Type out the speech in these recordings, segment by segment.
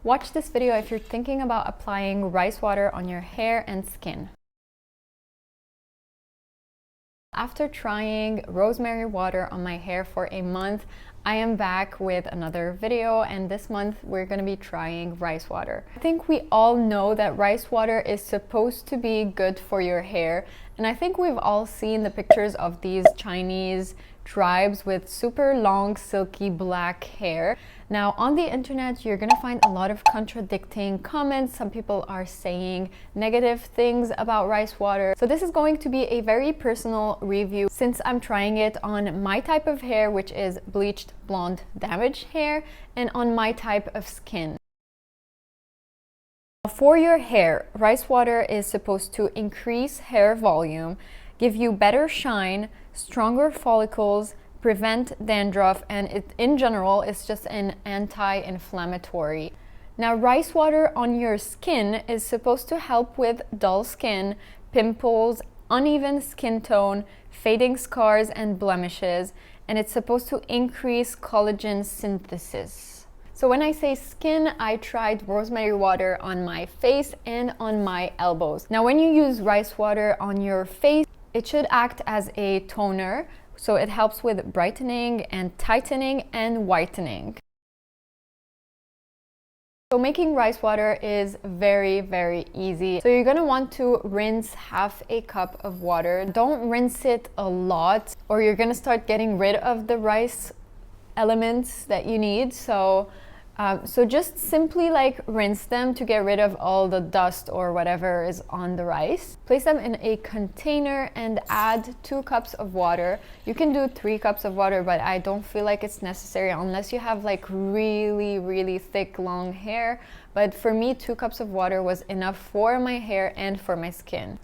Watch this video if you're thinking about applying rice water on your hair and skin. After trying rosemary water on my hair for a month, I am back with another video, and this month we're going to be trying rice water. I think we all know that rice water is supposed to be good for your hair, and I think we've all seen the pictures of these Chinese tribes with super long silky black hair. Now on the internet you're gonna find a lot of contradicting comments. Some people are saying negative things about rice water. So this is going to be a very personal review since I'm trying it on my type of hair, which is bleached blonde damaged hair, and on my type of skin. For your hair, rice water is supposed to increase hair volume, give you better shine, stronger follicles, prevent dandruff, and in general it's just an anti-inflammatory. Now rice water on your skin is supposed to help with dull skin, pimples, uneven skin tone, fading scars and blemishes, and it's supposed to increase collagen synthesis. So when I say skin, I tried rosemary water on my face and on my elbows. Now when you use rice water on your face, it should act as a toner, so it helps with brightening and tightening and whitening. So making rice water is very easy. So you're gonna want to rinse half a cup of water. Don't rinse it a lot or you're gonna start getting rid of the rice elements that you need. So just simply rinse them to get rid of all the dust or whatever is on the rice. Place them in a container and add 2 cups of water. You can do 3 cups of water, but I don't feel like it's necessary unless you have really thick long hair. But for me, 2 cups of water was enough for my hair and for my skin.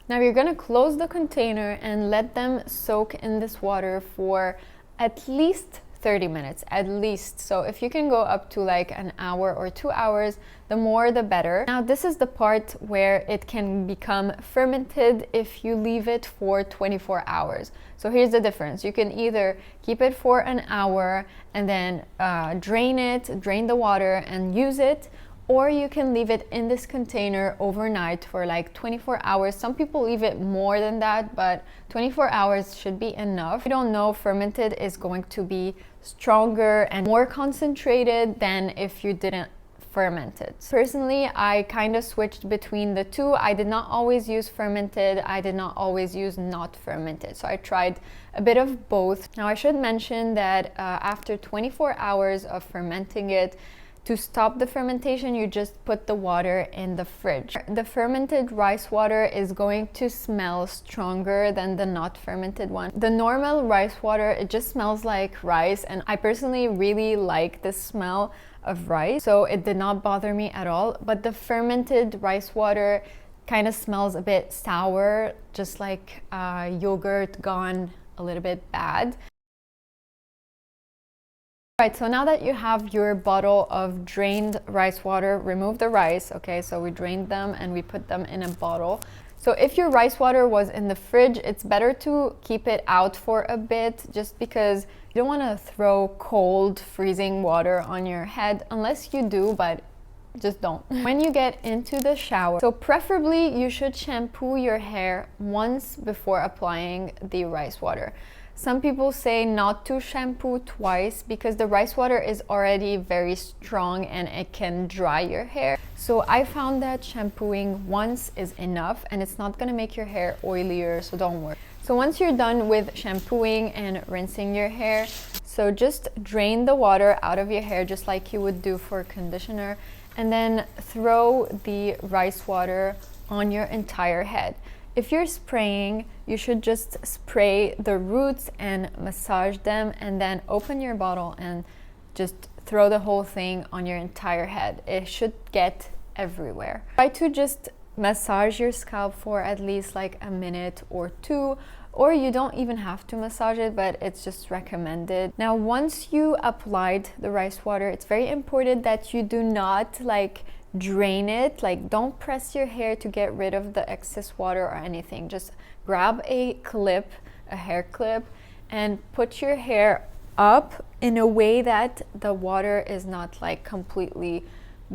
Now you're gonna close the container and let them soak in this water for at least 30 minutes at least. So if you can go up to an hour or 2 hours, the more the better. Now this is the part where it can become fermented if you leave it for 24 hours. So here's the difference. You can either keep it for an hour and then drain the water and use it, or you can leave it in this container overnight for 24 hours. Some people leave it more than that, but 24 hours should be enough. If you don't know, fermented is going to be stronger and more concentrated than if you didn't ferment it. Personally, I kind of switched between the two. I did not always use fermented. I did not always use not fermented. So I tried a bit of both. Now I should mention that after 24 hours of fermenting it, to stop the fermentation, you just put the water in the fridge. The fermented rice water is going to smell stronger than the not fermented one. The normal rice water, it just smells like rice, and I personally really like the smell of rice, so it did not bother me at all. But the fermented rice water kind of smells a bit sour, just like yogurt gone a little bit bad. Right, so now that you have your bottle of drained rice water, remove the rice. Okay, so we drained them and we put them in a bottle. So if your rice water was in the fridge, it's better to keep it out for a bit, just because you don't want to throw cold, freezing water on your head, unless you do, but just don't. When you get into the shower, so preferably you should shampoo your hair once before applying the rice water. Some people say not to shampoo twice because the rice water is already very strong and it can dry your hair. So I found that shampooing once is enough, and it's not gonna make your hair oilier, so don't worry. So once you're done with shampooing and rinsing your hair, so just drain the water out of your hair just like you would do for conditioner, and then throw the rice water on your entire head. If you're spraying, you should just spray the roots and massage them, and then open your bottle and just throw the whole thing on your entire head. It should get everywhere. Try to just massage your scalp for at least a minute or 2, or you don't even have to massage it, but it's just recommended. Now once you applied the rice water, it's very important that you do not drain it. Don't press your hair to get rid of the excess water or anything. Just grab a clip, a hair clip, and put your hair up in a way that the water is not completely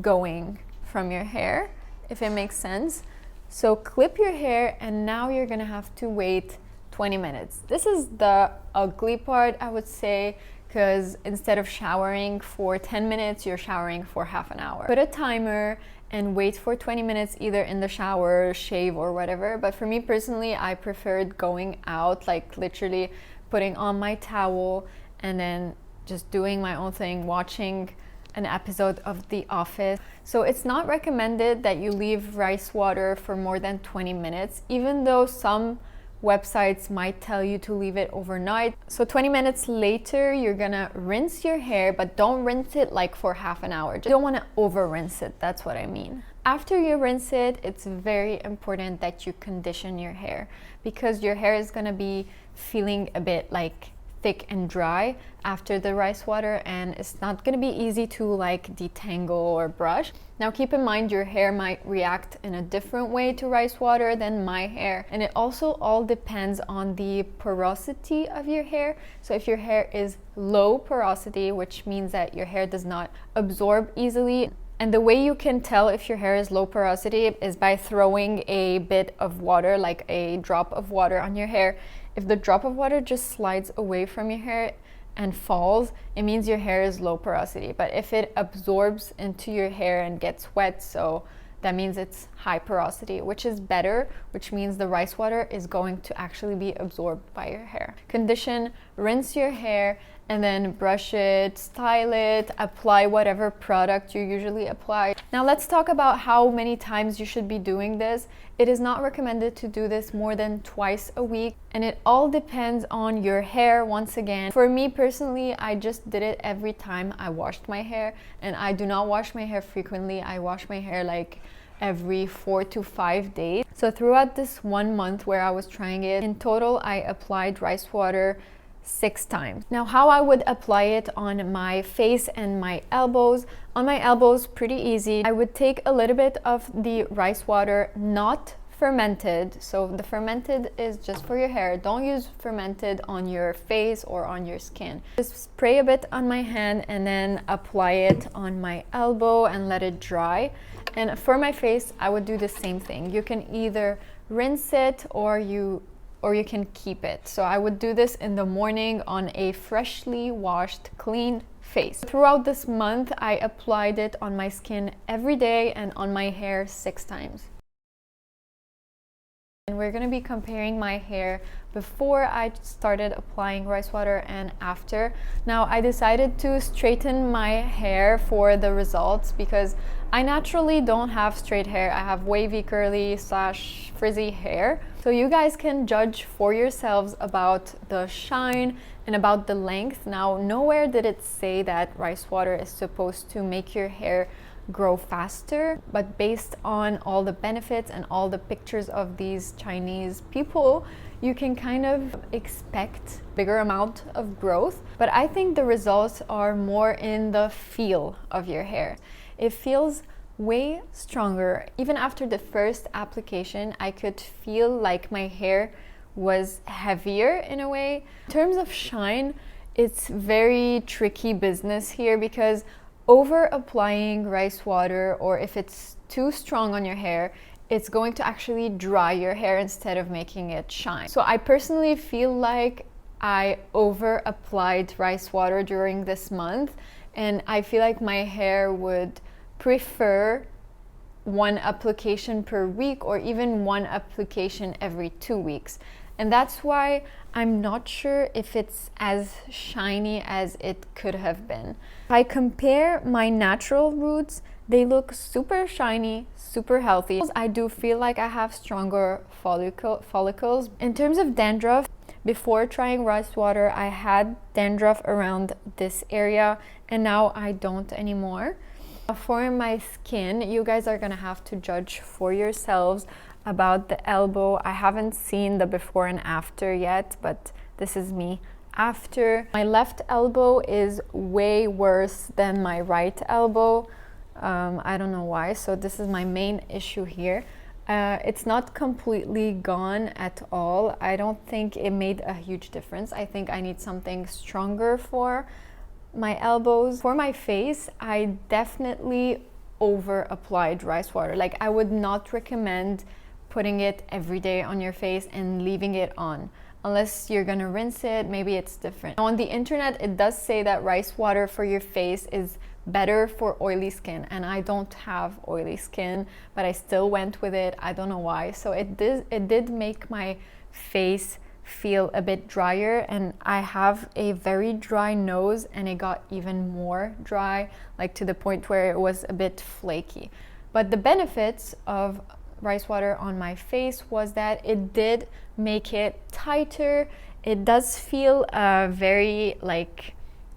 going from your hair, if it makes sense. So clip your hair, and now you're gonna have to wait 20 minutes. This is the ugly part, I would say, because instead of showering for 10 minutes, you're showering for half an hour. Put a timer and wait for 20 minutes either in the shower, shave, or whatever. But for me personally, I preferred going out, like literally putting on my towel and then just doing my own thing, watching an episode of The Office. So it's not recommended that you leave rice water for more than 20 minutes, even though some websites might tell you to leave it overnight. So 20 minutes later, you're gonna rinse your hair, but don't rinse it like for half an hour. You don't wanna over rinse it, that's what I mean. After you rinse it, it's very important that you condition your hair, because your hair is gonna be feeling a bit like thick and dry after the rice water, and it's not gonna be easy to like detangle or brush. Now keep in mind, your hair might react in a different way to rice water than my hair, and it also all depends on the porosity of your hair. So if your hair is low porosity, which means that your hair does not absorb easily, and the way you can tell if your hair is low porosity is by throwing a bit of water, like a drop of water on your hair. If the drop of water just slides away from your hair and falls, it means your hair is low porosity. But if it absorbs into your hair and gets wet, so that means it's high porosity, which is better, which means the rice water is going to actually be absorbed by your hair. Condition, rinse your hair, and then brush it, style it, apply whatever product you usually apply. Now let's talk about how many times you should be doing this. It is not recommended to do this more than twice a week, and it all depends on your hair once again. For me personally, I just did it every time I washed my hair, and I do not wash my hair frequently. I wash my hair like every 4 to 5 days. So throughout this 1 month where I was trying it, in total I applied rice water 6 times. Now how I would apply it on my face and my elbows. On my elbows, pretty easy. I would take a little bit of the rice water, not fermented. So the fermented is just for your hair. Don't use fermented on your face or on your skin. Just spray a bit on my hand and then apply it on my elbow and let it dry. And for my face, I would do the same thing. You can either rinse it or you can keep it. So I would do this in the morning on a freshly washed, clean face. Throughout this month, I applied it on my skin every day and on my hair 6 times. And we're gonna be comparing my hair before I started applying rice water and after. Now I decided to straighten my hair for the results because I naturally don't have straight hair. I have wavy, curly / frizzy hair. So you guys can judge for yourselves about the shine and about the length. Now nowhere did it say that rice water is supposed to make your hair grow faster, but based on all the benefits and all the pictures of these Chinese people, you can kind of expect bigger amount of growth. But I think the results are more in the feel of your hair. It feels way stronger. Even after the first application, I could feel like my hair was heavier in a way. In terms of shine, it's very tricky business here because over applying rice water, or if it's too strong on your hair, it's going to actually dry your hair instead of making it shine. So I personally feel like I over applied rice water during this month, and I feel like my hair would prefer 1 application per week or even 1 application every 2 weeks. And that's why I'm not sure if it's as shiny as it could have been. If I compare my natural roots, they look super shiny, super healthy. I do feel like I have stronger follicles. In terms of dandruff, before trying rice water, I had dandruff around this area, and now I don't anymore. For my skin, you guys are gonna have to judge for yourselves about the elbow. I haven't seen the before and after yet, but this is me after. My left elbow is way worse than my right elbow. I don't know why, so this is my main issue here. It's not completely gone at all. I don't think it made a huge difference. I think I need something stronger for my elbows. For my face, I definitely over applied rice water. Like, I would not recommend putting it every day on your face and leaving it on. Unless you're gonna rinse it, maybe it's different. Now, on the internet, it does say that rice water for your face is better for oily skin, and I don't have oily skin, but I still went with it. I don't know why. So it did make my face feel a bit drier, and I have a very dry nose, and it got even more dry, like to the point where it was a bit flaky. But the benefits of rice water on my face was that it did make it tighter. It does feel very like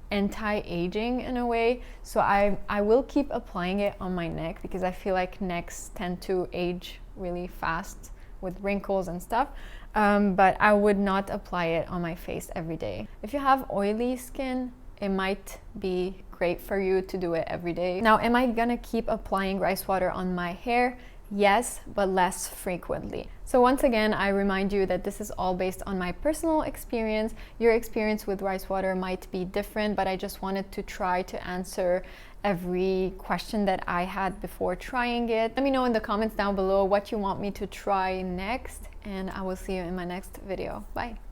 anti-aging in a way, so I will keep applying it on my neck because I feel like necks tend to age really fast with wrinkles and stuff, but I would not apply it on my face every day. If you have oily skin, it might be great for you to do it every day. Now, am I gonna keep applying rice water on my hair? Yes, but less frequently. So once again, I remind you that this is all based on my personal experience. Your experience with rice water might be different, but I just wanted to try to answer every question that I had before trying it. Let me know in the comments down below what you want me to try next, and I will see you in my next video. Bye.